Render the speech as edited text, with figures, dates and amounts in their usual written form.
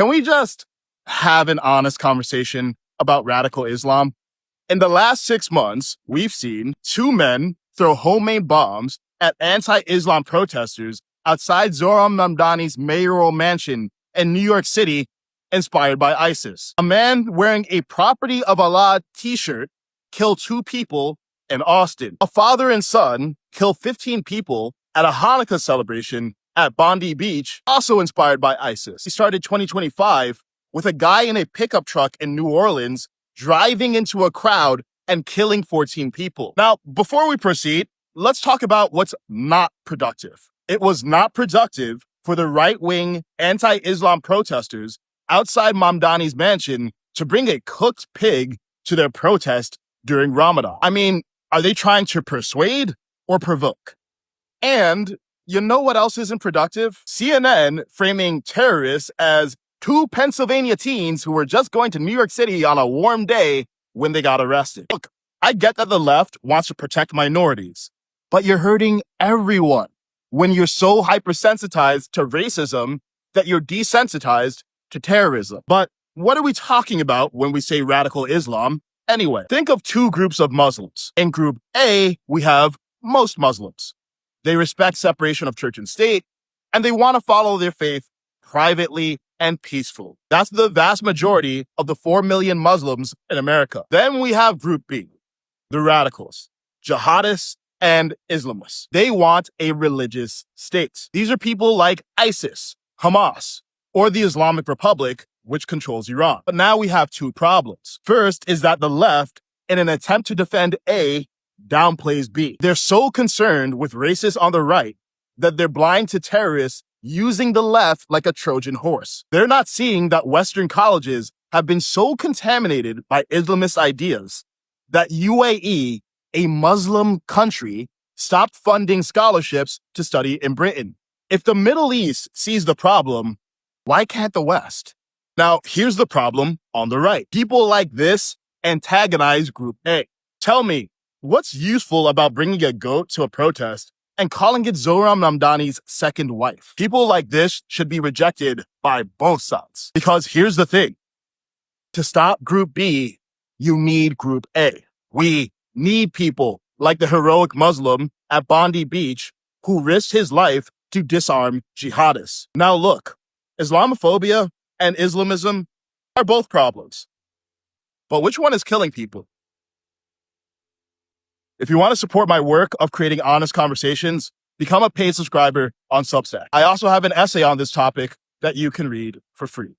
Can we just have an honest conversation about radical Islam? In the last 6 months, we've seen 2 men throw homemade bombs at anti-Islam protesters outside Zohran Mamdani's mayoral mansion in New York City, inspired by ISIS. A man wearing a Property of Allah t-shirt killed 2 people in Austin. A father and son killed 15 people at a Hanukkah celebration at Bondi Beach, also inspired by ISIS. He started 2025 with a guy in a pickup truck in New Orleans driving into a crowd and killing 14 people. Now, before we proceed, let's talk about what's not productive. It was not productive for the right-wing anti-Islam protesters outside Mamdani's mansion to bring a cooked pig to their protest during Ramadan. I mean, are they trying to persuade or provoke? And you know what else isn't productive? CNN framing terrorists as 2 Pennsylvania teens who were just going to New York City on a warm day when they got arrested. Look, I get that the left wants to protect minorities, but you're hurting everyone when you're so hypersensitized to racism that you're desensitized to terrorism. But what are we talking about when we say radical Islam? Anyway, think of 2 groups of Muslims. In Group A, we have most Muslims. They respect separation of church and state, and they want to follow their faith privately and peacefully. That's the vast majority of the 4 million Muslims in America. Then we have Group B, the radicals, jihadists, and Islamists. They want a religious state. These are people like ISIS, Hamas, or the Islamic Republic, which controls Iran. But now we have 2 problems. First is that the left, in an attempt to defend A, downplays B. They're so concerned with racists on the right that they're blind to terrorists using the left like a Trojan horse. They're not seeing that Western colleges have been so contaminated by Islamist ideas that UAE, a Muslim country, stopped funding scholarships to study in Britain. If the Middle East sees the problem, why can't the West? Now, here's the problem on the right. People like this antagonize Group A. Tell me, what's useful about bringing a goat to a protest and calling it Zohran Mamdani's second wife? People like this should be rejected by both sides. Because here's the thing. To stop Group B, you need Group A. We need people like the heroic Muslim at Bondi Beach who risked his life to disarm jihadists. Now look, Islamophobia and Islamism are both problems. But which one is killing people? If you want to support my work of creating honest conversations, become a paid subscriber on Substack. I also have an essay on this topic that you can read for free.